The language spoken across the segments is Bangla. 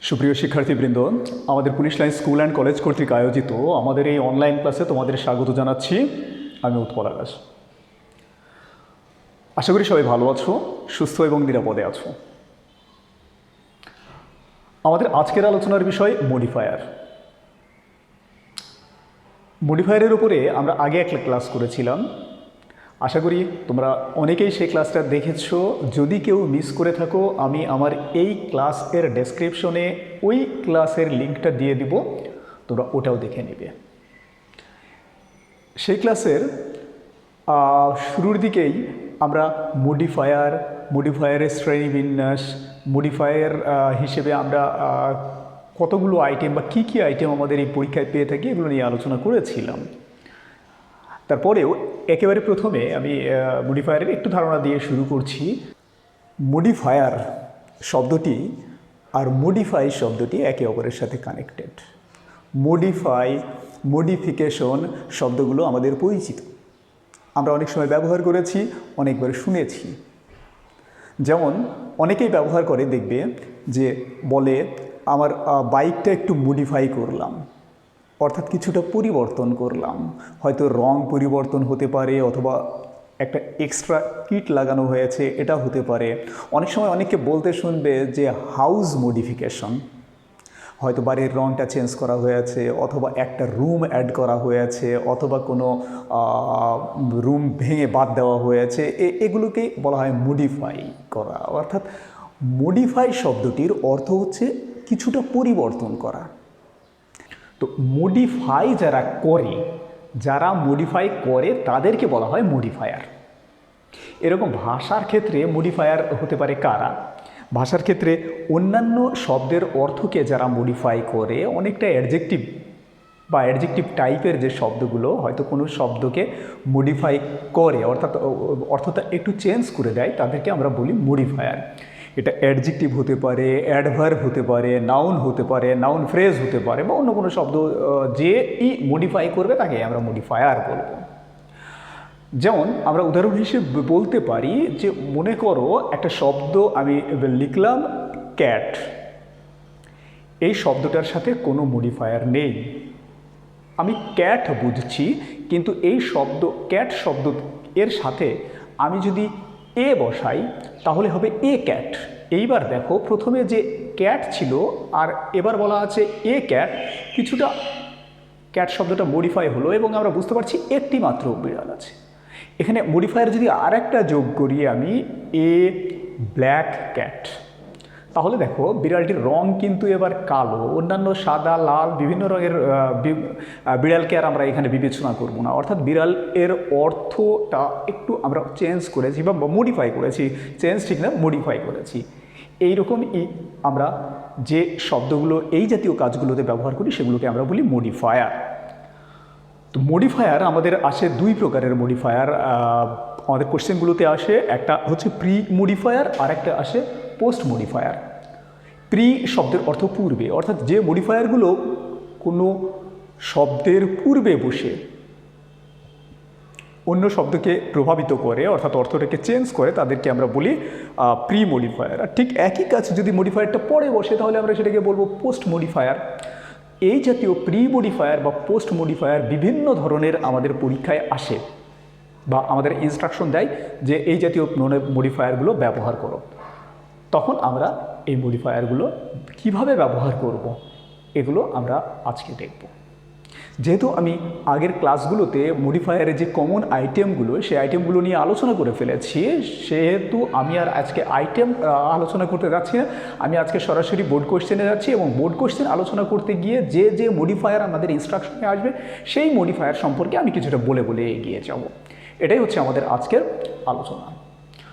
সুপ্রিয় শিক্ষার্থীবৃন্দ, আমাদের police line school and college কর্তৃক আয়োজিত আমাদের এই অনলাইন ক্লাসে তোমাদের স্বাগত জানাচ্ছি। আমি উৎপল আকাশ। আশা করি সবাই ভালো আছো, সুস্থ এবং নিরাপদে আছো। আমাদের আজকের আলোচনার বিষয় মডিফায়ার। মডিফায়ারের উপরে আমরা আগে একটা ক্লাস করেছিলাম। আশা করি তোমরা অনেকেই সেই ক্লাসটা দেখেছো। যদি কেউ মিস করে থাকো, আমি আমার এই ক্লাসের ডেসক্রিপশনে ওই ক্লাসের লিঙ্কটা দিয়ে দিব, তোমরা ওটাও দেখে নেবে। সেই ক্লাসের শুরুর দিকেই আমরা মডিফায়ারের শ্রেণীবিন্যাস, মডিফায়ার হিসেবে আমরা কতগুলো আইটেম বা কী কী আইটেম আমাদের এই পরীক্ষায় পেয়ে থাকি এগুলো নিয়ে আলোচনা করেছিলাম। তারপরেও একেবারে প্রথমে আমি মডিফায়ারের একটু ধারণা দিয়ে শুরু করছি। মডিফায়ার শব্দটি আর মডিফাই শব্দটি একে অপরের সাথে কানেক্টেড। মডিফিকেশন শব্দগুলো আমাদের পরিচিত, আমরা অনেক সময় ব্যবহার করেছি, অনেকবার শুনেছি। যেমন অনেকেই ব্যবহার করে, দেখবে যে বলে আমার বাইকটা একটু মডিফাই করলাম, অর্থাৎ কিছুটা পরিবর্তন করলাম। হয়তো রং পরিবর্তন হতে পারে, অথবা একটা এক্সট্রা কিট লাগানো হয়েছে, এটা হতে পারে। অনেক সময় অনেককে বলতে শুনবে যে হাউস মডিফিকেশন, হয়তো বাড়ির রংটা চেঞ্জ করা হয়েছে, অথবা একটা রুম অ্যাড করা হয়েছে, অথবা কোনো রুম ভেঙে বাদ দেওয়া হয়েছে। এগুলোকেই বলা হয় মডিফাই করা। অর্থাৎ মডিফাই শব্দটির অর্থ হচ্ছে কিছুটা পরিবর্তন করা। তো যারা মডিফাই করে তাদেরকে বলা হয় মডিফায়ার। এরকম ভাষার ক্ষেত্রে মডিফায়ার হতে পারে কারা? ভাষার ক্ষেত্রে অন্যান্য শব্দের অর্থকে যারা মডিফাই করে, অনেকটা অ্যাডজেক্টিভ টাইপের যে শব্দগুলো হয়তো কোনো শব্দকে মডিফাই করে, অর্থাৎ অর্থটা একটু চেঞ্জ করে দেয়, তাদেরকে আমরা বলি মডিফায়ার। এটা অ্যাডজেক্টিভ হতে পারে, অ্যাডভার্ব হতে পারে, নাউন হতে পারে, নাউন ফ্রেজ হতে পারে, বা অন্য কোনো শব্দ যে মডিফাই করবে তাকে আমরা মডিফায়ার বলবো। যেমন আমরা উদাহরণ হিসেবে বলতে পারি যে মনে করো একটা শব্দ আমি লিখলাম ক্যাট, এই শব্দটার সাথে কোনো মডিফায়ার নেই। আমি ক্যাট বুঝছি, কিন্তু এই ক্যাট শব্দ এর সাথে আমি যদি এ বসাই তাহলে হবে এ ক্যাট। এইবার দেখো, প্রথমে যে ক্যাট ছিল আর এবার বলা আছে এ ক্যাট, কিছুটা ক্যাট শব্দটা মডিফাই হলো এবং আমরা বুঝতে পারছি একটি মাত্র বিড়াল আছে। এখানে মডিফায়ার যদি আর একটা যোগ করি আমি, এ ব্ল্যাক ক্যাট, তাহলে দেখো বিড়ালটির রং কিন্তু এবার কালো। অন্যান্য সাদা, লাল বিভিন্ন রঙের বিড়ালকে আর আমরা এখানে বিবেচনা করব না। অর্থাৎ বিড়াল এর অর্থটা একটু আমরা চেঞ্জ করেছি বা মডিফাই করেছি। চেঞ্জ ঠিক না, মডিফাই করেছি। এইরকমই আমরা যে শব্দগুলো এই জাতীয় কাজগুলোতে ব্যবহার করি সেগুলোকে আমরা বলি মডিফায়ার। তো মডিফায়ার আমাদের আসে দুই প্রকারের মডিফায়ার আমাদের কোশ্চেনগুলোতে আসে। একটা হচ্ছে প্রি মডিফায়ার, আর একটা আসে পোস্ট মডিফায়ার। প্রি শব্দের অর্থ পূর্বে, অর্থাৎ যে মডিফায়ারগুলো কোনো শব্দের পূর্বে বসে অন্য শব্দকে প্রভাবিত করে, অর্থাৎ অর্থটাকে চেঞ্জ করে, তাদেরকে আমরা বলি প্রি মডিফায়ার। আর ঠিক একই কাজ যদি মডিফায়ারটা পরে বসে তাহলে আমরা সেটাকে বলবো পোস্ট মডিফায়ার। এই জাতীয় প্রি মডিফায়ার বা পোস্ট মডিফায়ার বিভিন্ন ধরনের আমাদের পরীক্ষায় আসে, বা আমাদের ইনস্ট্রাকশন দেয় যে এই জাতীয় মডিফায়ারগুলো ব্যবহার করো। তখন আমরা এই মডিফায়ারগুলো কিভাবে ব্যবহার করব এগুলো আমরা আজকে দেখব। যেহেতু আমি আগের ক্লাসগুলোতে মডিফায়ারের যে কমন আইটেমগুলো সেই আইটেমগুলো নিয়ে আলোচনা করে ফেলেছি, সেহেতু আমি আর আজকে আইটেম আলোচনা করতে যাচ্ছি না। আমি আজকে সরাসরি বোর্ড কোশ্চেনে যাচ্ছি এবং বোর্ড কোশ্চেন আলোচনা করতে গিয়ে যে যে মডিফায়ার আমাদের ইনস্ট্রাকশনে আসবে সেই মডিফায়ার সম্পর্কে আমি কিছুটা বলে এগিয়ে যাব। এটাই হচ্ছে আমাদের আজকের আলোচনা।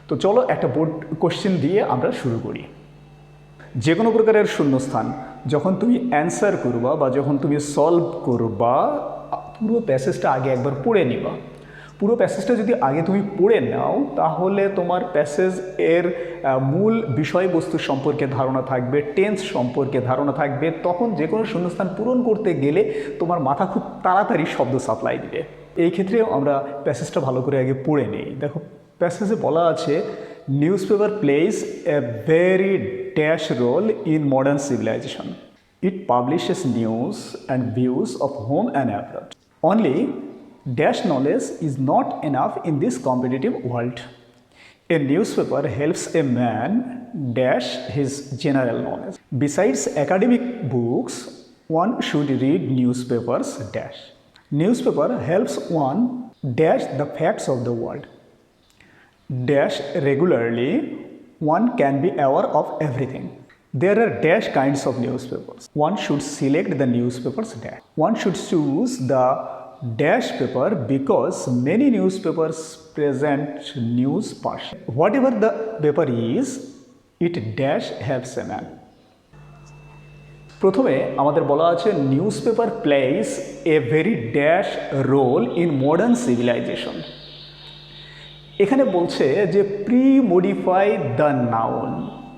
তো চলো একটা বোর্ড কোশ্চেন দিয়ে আমরা শুরু করি। যে কোনো প্রকারের শূন্যস্থান যখন তুমি অ্যান্সার করবা বা যখন তুমি সলভ করবা, পুরো প্যাসেজটা আগে একবার পড়ে নিবা। পুরো প্যাসেজটা যদি আগে তুমি পড়ে নাও তাহলে তোমার প্যাসেজ এর মূল বিষয়বস্তু সম্পর্কে ধারণা থাকবে, টেন্স সম্পর্কে ধারণা থাকবে। তখন যে কোনো শূন্যস্থান পূরণ করতে গেলে তোমার মাথা খুব তাড়াতাড়ি শব্দ সাপ্লাই দিবে। এই ক্ষেত্রেও আমরা প্যাসেজটা ভালো করে আগে পড়ে নিই। দেখো প্যাসেজে বলা আছে, news paper place a very dash role in modern civilization. It publishes news and views of home and abroad. Only dash knowledge is not enough in this competitive world. A newspaper helps a man dash his general knowledge. Besides academic books, one should read newspapers dash. Newspaper helps one dash the facts of the world. Dash regularly, one can be aware of everything. There are dash kinds of newspapers. One should select the newspapers dash. One should choose the dash paper because many newspapers present news partially. Whatever the paper is, it dash helps a man. প্রথমে আমাদের বলা আছে newspaper place a very dash role in modern civilisation. এখানে বলছে যে pre modify the noun.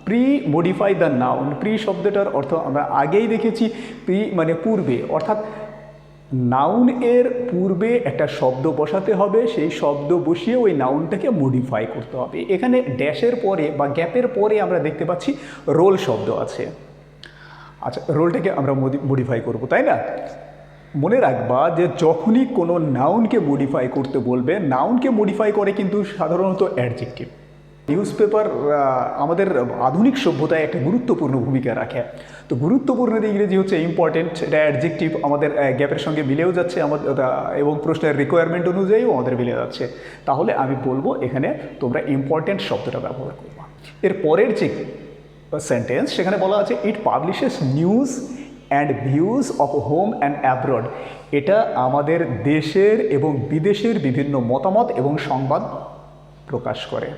Pre modify the noun, pre শব্দটার অর্থ আমরা আগেই দেখেছি, প্রি মানে পূর্বে, অর্থাৎ নাউন এর পূর্বে একটা শব্দ বসাতে হবে, সেই শব্দ বসিয়ে ওই নাউনটাকে মডিফাই করতে হবে। এখানে ড্যাশের পরে বা গ্যাপের পরে আমরা দেখতে পাচ্ছি রোল শব্দ আছে। আচ্ছা, রোলটাকে আমরা মডিফাই করব, তাই না? মনে রাখবা যে যখনই কোনো নাউনকে মডিফাই করতে বলবে, নাউনকে মডিফাই করে কিন্তু সাধারণত অ্যাডজেক্টিভ। নিউজপেপার আমাদের আধুনিক সভ্যতায় একটা গুরুত্বপূর্ণ ভূমিকা রাখে। তো গুরুত্বপূর্ণ ইংরেজি হচ্ছে ইম্পর্টেন্ট, এটা অ্যাডজেক্টিভ, আমাদের গ্যাপের সঙ্গে মিলেও যাচ্ছে আমাদের, এবং প্রশ্নের রিকোয়ারমেন্ট অনুযায়ীও আমাদের মিলে যাচ্ছে। তাহলে আমি বলবো এখানে তোমরা ইম্পর্টেন্ট শব্দটা ব্যবহার করবা। এর পরের যে সেন্টেন্স, সেখানে বলা আছে it publishes news and views of home and abroad. এটা আমাদের দেশের এবং বিদেশের বিভিন্ন মতামত এবং সংবাদ প্রকাশ করে।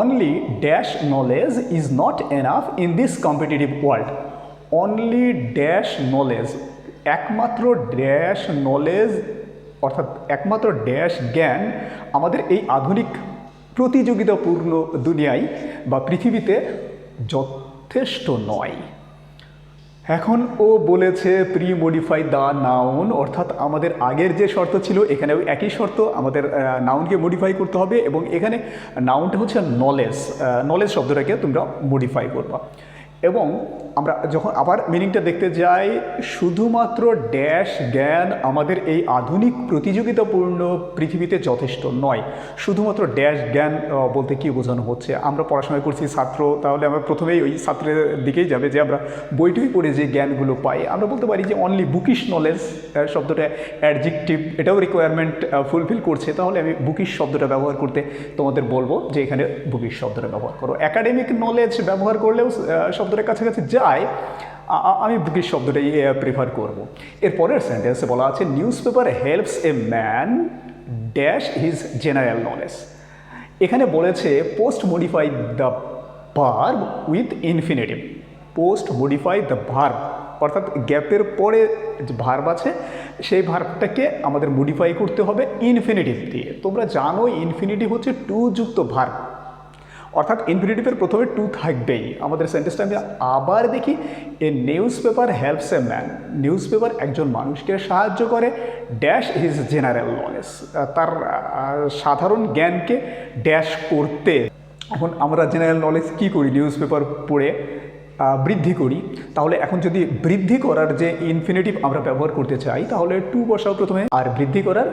Only dash knowledge is not enough in this competitive world. Only dash knowledge, একমাত্র ড্যাশ নলেজ অর্থাৎ একমাত্র ড্যাশ জ্ঞান আমাদের এই আধুনিক প্রতিযোগিতাপূর্ণ দুনিয়ায় বা পৃথিবীতে যথেষ্ট নয়। এখন ও বলেছে প্রি মডিফাই দ্য নাউন, অর্থাৎ আমাদের আগের যে শর্ত ছিল এখানেও একই শর্ত, আমাদের নাউনকে মডিফাই করতে হবে, এবং এখানে নাউনটা হচ্ছে নলেজ। নলেজ শব্দটাকে তোমরা মডিফাই করবা। এবং আমরা যখন আবার মিনিংটা দেখতে যাই, শুধুমাত্র ড্যাশ জ্ঞান আমাদের এই আধুনিক প্রতিযোগিতাপূর্ণ পৃথিবীতে যথেষ্ট নয়। শুধুমাত্র ড্যাশ জ্ঞান বলতে কী বোঝানো হচ্ছে? আমরা পড়াশোনা করছি ছাত্র, তাহলে আমরা প্রথমেই ওই ছাত্রের দিকেই যাবে যে আমরা বইটই পড়ে যে জ্ঞানগুলো পাই। আমরা বলতে পারি যে অনলি বুকিশ নলেজ শব্দটা অ্যাডজেক্টিভ, এটাও রিকোয়ারমেন্ট ফুলফিল করছে, তাহলে আমি বুকিশ শব্দটা ব্যবহার করতে তোমাদের বলবো যে এখানে বুকিশ শব্দটা ব্যবহার করো। একাডেমিক নলেজ ব্যবহার করলেও শব্দটার কাছাকাছি যায়, আমি বুকিশ শব্দটাই প্রিফার করব। এরপরের সেন্টেন্সে বলা আছে newspaper helps a man dash his general knowledge. এখানে বলেছে post modify the verb with infinitive. Post modify the verb, অর্থাৎ গ্যাপের পরে যে ভার্ব আছে সেই ভার্বটাকে আমাদের মডিফাই করতে হবে ইনফিনিটিভ দিয়ে। তোমরা জানো ইনফিনিটিভ হচ্ছে টু যুক্ত ভার্ব, অর্থাৎ ইনফিনিটিভের প্রথমে টু থাকবেই। আমাদের সেন্টেন্সটা আমি আবার দেখি, a newspaper helps a man. Newspaper একজন মানুষকে সাহায্য করে ড্যাশ হিজ জেনারেল নলেজ, তার সাধারণ জ্ঞানকে ড্যাশ করতে। এখন আমরা জেনারেল নলেজ কী করি? নিউজ পেপার পড়ে বৃদ্ধি করি। তাহলে এখন যদি বৃদ্ধি করার যে ইনফিনিটিভ আমরা ব্যবহার করতে চাই, তাহলে টু বসাও প্রথমে, আর বৃদ্ধি করার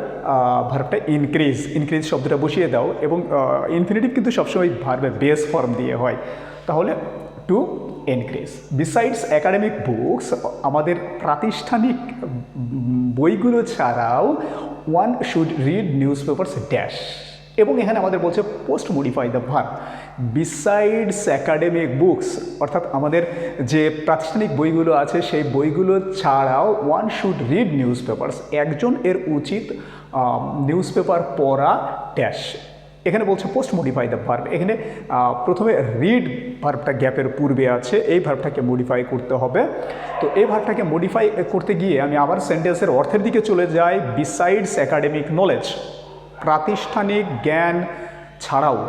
ভার্বটা ইনক্রিজ, ইনক্রিজ শব্দটা বসিয়ে দাও, এবং ইনফিনিটিভ কিন্তু সবসময় ভার্বের বেস ফর্ম দিয়ে হয়, তাহলে to increase. Besides academic books, আমাদের প্রাতিষ্ঠানিক বইগুলো ছাড়াও one should read news papers dash. এবং এখানে আমাদের বলছে post modify the verb besides academic books, অর্থাৎ আমাদের যে প্রাতিষ্ঠানিক বইগুলো আছে সেই বইগুলো ছাড়াও one should read news papers, একজন এর উচিত নিউজ পেপার পড়া ড্যাশ। এখানে বলছে পোস্ট মডিফাই দ্য ভার্ব। এখানে প্রথমে রিড ভার্বটা গ্যাপের পূর্বে আছে, এই ভার্বটাকে মডিফাই করতে হবে। তো এই ভার্বটাকে মডিফাই করতে গিয়ে আমি আবার সেন্টেন্সের অর্থের দিকে চলে যাই। বিসাইডস একাডেমিক নলেজ, প্রাতিষ্ঠানিক জ্ঞান ছাড়াও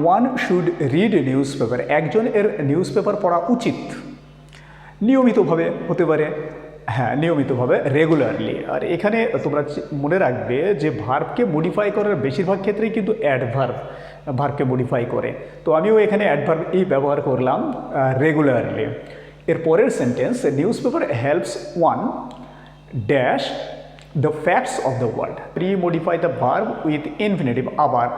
one should read news paper, একজন এর নিউজ পেপার পড়া উচিত। নিয়মিতভাবে হতে পারে, হ্যাঁ নিয়মিতভাবে, রেগুলারলি। আর এখানে তোমরা মনে রাখবে যে ভার্বকে মডিফাই করার বেশিরভাগ ক্ষেত্রেই কিন্তু অ্যাডভার্ব ভার্বকে মডিফাই করে। তো আমিও এখানে অ্যাডভার্ব ই ব্যবহার করলাম রেগুলারলি। এর পরের sentence, news paper helps one dash the facts of the world, pre modify the verb with infinitive. আবার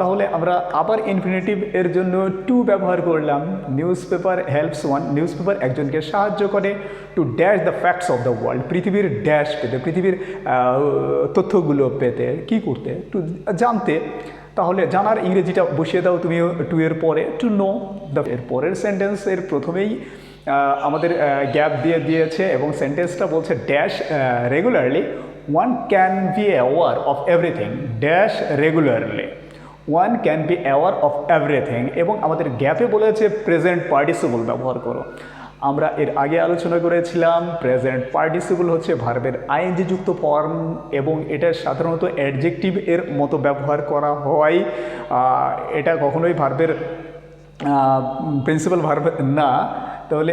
তাহলে আমরা আবার ইনফিনিটিভ এর জন্য টু ব্যবহার করলাম। Newspaper helps one, newspaper একজনকে সাহায্য করে to dash the facts of the world, পৃথিবীর ড্যাশ পেতে, পৃথিবীর তথ্যগুলো পেতে, কি করতে, টু জানতে। তাহলে জানার ইংরেজিটা বসিয়ে দাও তুমি টু এর পরে, টু নো দ্য। এর পরের সেন্টেন্সের প্রথমেই আমাদের গ্যাপ দিয়ে দিয়েছে এবং সেন্টেন্সটা বলছে dash regularly one can be aware of everything, dash regularly one can be aware of everything. এবং আমাদের গ্যাপে বলেছে প্রেজেন্ট পার্টিসিপল ব্যবহার করো। আমরা এর আগে আলোচনা করেছিলাম প্রেজেন্ট পার্টিসিপল হচ্ছে ভার্বের আইএনজি যুক্ত ফর্ম এবং এটা সাধারণত অ্যাডজেক্টিভ এর মতো ব্যবহার করা হয়। এটা কখনোই ভার্বের প্রিন্সিপাল ভার্ব না। তাহলে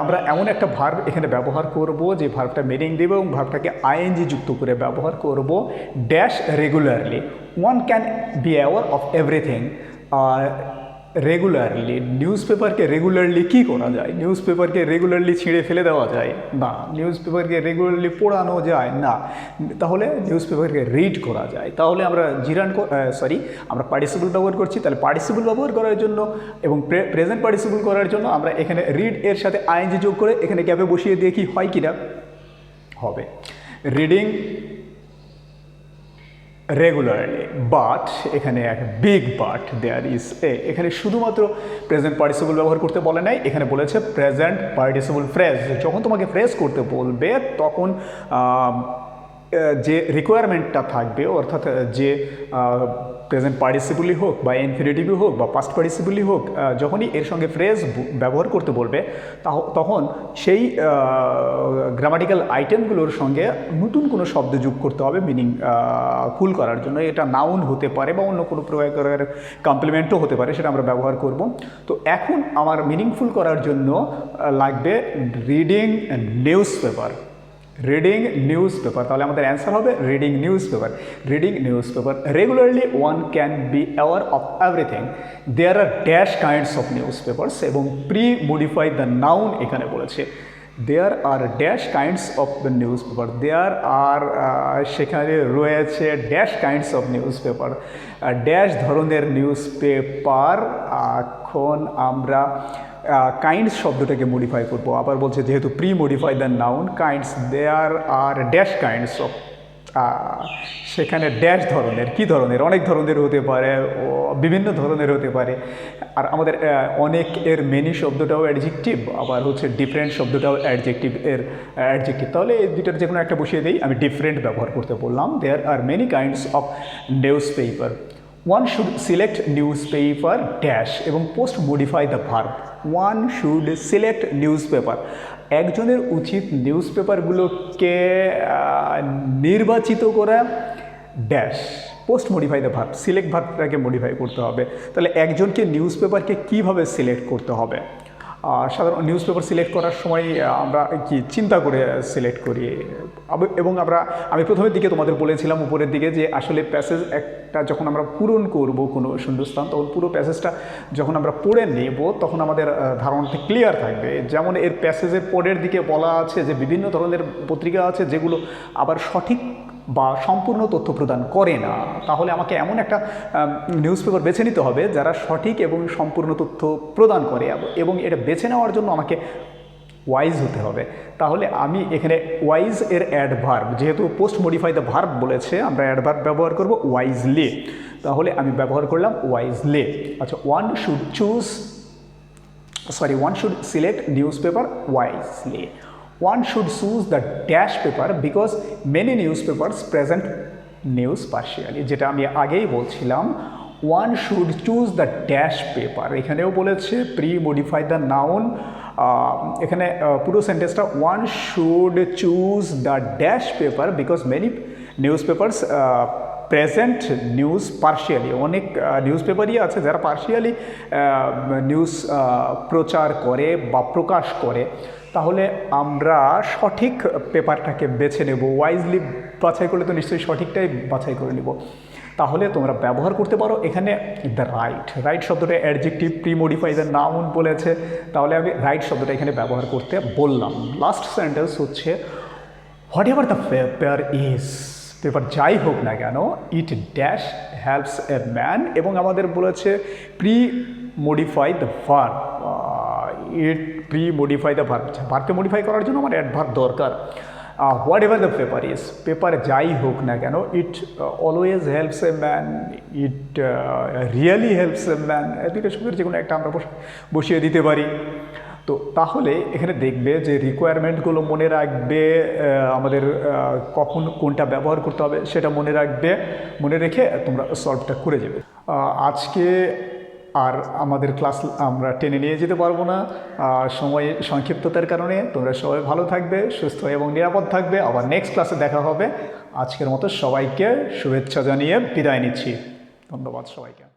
আমরা এমন একটা ভার্ব এখানে ব্যবহার করব যে ভার্বটা মিনিং দেবে এবং ভার্বটাকে আইএনজি যুক্ত করে ব্যবহার করব। Dash regularly one can be aware of everything. Regularly, নিউজ পেপারকে রেগুলারলি কী করা যায়? নিউজ পেপারকে রেগুলারলি ছিঁড়ে ফেলে দেওয়া যায় না। নিউজ পেপারকে রেগুলারলি পড়ানো যায় না। তাহলে নিউজ পেপারকে রিড করা যায়। তাহলে আমরা আমরা পার্টিসিপল ব্যবহার করছি। তাহলে পার্টিসিপল ব্যবহার করার জন্য এবং প্রেজেন্ট পার্টিসিপল করার জন্য আমরা এখানে রিড এর সাথে আইএনজি যোগ করে এখানে গ্যাপে বসিয়ে দিয়ে কি হয়, কিনা হবে রিডিং রেগুলারলি। বাট এখানে এক বিগ বাট দেয়ার ইজ এখানে শুধুমাত্র প্রেজেন্ট পার্টিসিপল ব্যবহার করতে বলে নাই, এখানে বলেছে প্রেজেন্ট পার্টিসিপল ফ্রেজ। যখন তোমাকে ফ্রেজ করতে বলবে তখন যে রিকোয়ারমেন্টটা থাকবে, অর্থাৎ যে প্রেজেন্ট পার্টিসিপলই হোক বা ইনফিনিটিভই হোক বা পাস্ট পার্টিসিপলই হোক, যখনই এর সঙ্গে ফ্রেজ ব্যবহার করতে বলবে তখন সেই গ্রামাটিক্যাল আইটেমগুলোর সঙ্গে নতুন কোনো শব্দ যোগ করতে হবে মিনিং ফুল করার জন্য। এটা নাউন হতে পারে বা অন্য কোনো প্রকারের কমপ্লিমেন্টও হতে পারে, সেটা আমরা ব্যবহার করব। তো এখন আমার মিনিংফুল করার জন্য লাগবে reading newspaper. Reading newspaper, তাহলে আমাদের অ্যান্সার হবে reading newspaper. Reading newspaper regularly one can be aware of everything. There are dash kinds of newspapers এবং প্রি মডিফাই দ্য নাউন এখানে বলেছে। There are dash kinds of the newspaper, there are সেখানে রয়েছে dash kinds of newspaper, dash ধরনের নিউজ পেপার। এখন আমরা কাইন্ডস শব্দটাকে মডিফাই করবো। আবার বলছে যেহেতু pre modify the noun kinds, there are dash kinds of, সেখানে ড্যাশ ধরনের, কি ধরনের, অনেক ধরনের হতে পারে, বিভিন্ন ধরনের হতে পারে। আর আমাদের অনেক এর মেনি শব্দটাও অ্যাডজেক্টিভ, আবার হচ্ছে ডিফারেন্ট শব্দটাও অ্যাডজেক্টিভ। তাহলে এই দুটার যে কোনো একটা বসিয়ে দিই। আমি ডিফারেন্ট ব্যবহার করতে বললাম। There are many kinds of newspaper. One should select newspaper dash এবং postmodify the verb. One should select newspaper, একজনের উচিত নিউজ পেপারগুলোকে নির্বাচিত করা dash postmodify the verb, select ভার্বটাকে মডিফাই করতে হবে। তাহলে একজনকে নিউজ পেপারকে কীভাবে সিলেক্ট করতে হবে? সাধারণ নিউজ পেপার সিলেক্ট করার সময় আমরা কি চিন্তা করে সিলেক্ট করি এবং আমি প্রথমের দিকে তোমাদের বলেছিলাম উপরের দিকে যে আসলে প্যাসেজ একটা যখন আমরা পূরণ করব কোনো শূন্যস্থান, তখন পুরো প্যাসেজটা যখন আমরা পড়ে নেব তখন আমাদের ধারণাটা ক্লিয়ার থাকবে। যেমন এর প্যাসেজের পরের দিকে বলা আছে যে বিভিন্ন ধরনের পত্রিকা আছে যেগুলো আবার সঠিক বা সম্পূর্ণ তথ্য প্রদান করে না। তাহলে আমাকে এমন একটা নিউজ পেপার বেছে নিতে হবে যারা সঠিক এবং সম্পূর্ণ তথ্য প্রদান করে, এবং এটা বেছে নেওয়ার জন্য আমাকে ওয়াইজ হতে হবে। তাহলে আমি এখানে ওয়াইজ এর অ্যাডভার্ব, যেহেতু পোস্ট মডিফাই দ্য ভার্ব বলেছে, আমরা অ্যাডভার্ব ব্যবহার করব ওয়াইজলি। তাহলে আমি ব্যবহার করলাম ওয়াইজলি। আচ্ছা, one should select news paper wisely. One should choose the dash paper because many newspapers present news partially, যেটা আমি আগেই বলছিলাম। One should choose the dash paper, এখানেও বলেছে প্রি মডিফাই দ্য নাউন। এখানে পুরো সেন্টেন্সটা one should choose the dash paper because many newspapers present news partially, অনেক নিউজ পেপারই আছে যারা পার্শিয়ালি নিউজ প্রচার করে বা প্রকাশ করে। তাহলে আমরা সঠিক পেপারটাকে বেছে নেব। ওয়াইজলি বাছাই করলে তো নিশ্চয়ই সঠিকটাই বাছাই করে নেব। তাহলে তোমরা ব্যবহার করতে পারো এখানে দ্য রাইট। রাইট শব্দটা adjective, pre modify the noun বলেছে, তাহলে আমি রাইট শব্দটা এখানে ব্যবহার করতে বললাম। লাস্ট সেন্টেন্স হচ্ছে whatever the paper is, paper যাই হোক না কেন, it dash helps a man, এবং আমাদের বলেছে pre modify the verb, it pre modify the verb, ভার্বকে মডিফাই করার জন্য আমার অ্যাডভার্ব দরকার। Whatever the paper is, paper যাই হোক না কেন, ইট always helps a man, it really helps a man, দুটো শব্দের যে কোনো একটা আমরা বসিয়ে দিতে পারি। তো তাহলে এখানে দেখবে যে রিকোয়ারমেন্টগুলো মনে রাখবে, আমাদের কখন কোনটা ব্যবহার করতে হবে সেটা মনে রাখবে, মনে রেখে তোমরা সলভটা করে যাবে। আজকে আর আমাদের ক্লাস আমরা টেনে নিয়ে যেতে পারবো না সময় সংক্ষিপ্ততার কারণে। তোমরা সবাই ভালো থাকবে, সুস্থ এবং নিরাপদ থাকবে। আবার নেক্সট ক্লাসে দেখা হবে। আজকের মতো সবাইকে শুভেচ্ছা জানিয়ে বিদায় নিচ্ছি। ধন্যবাদ সবাইকে।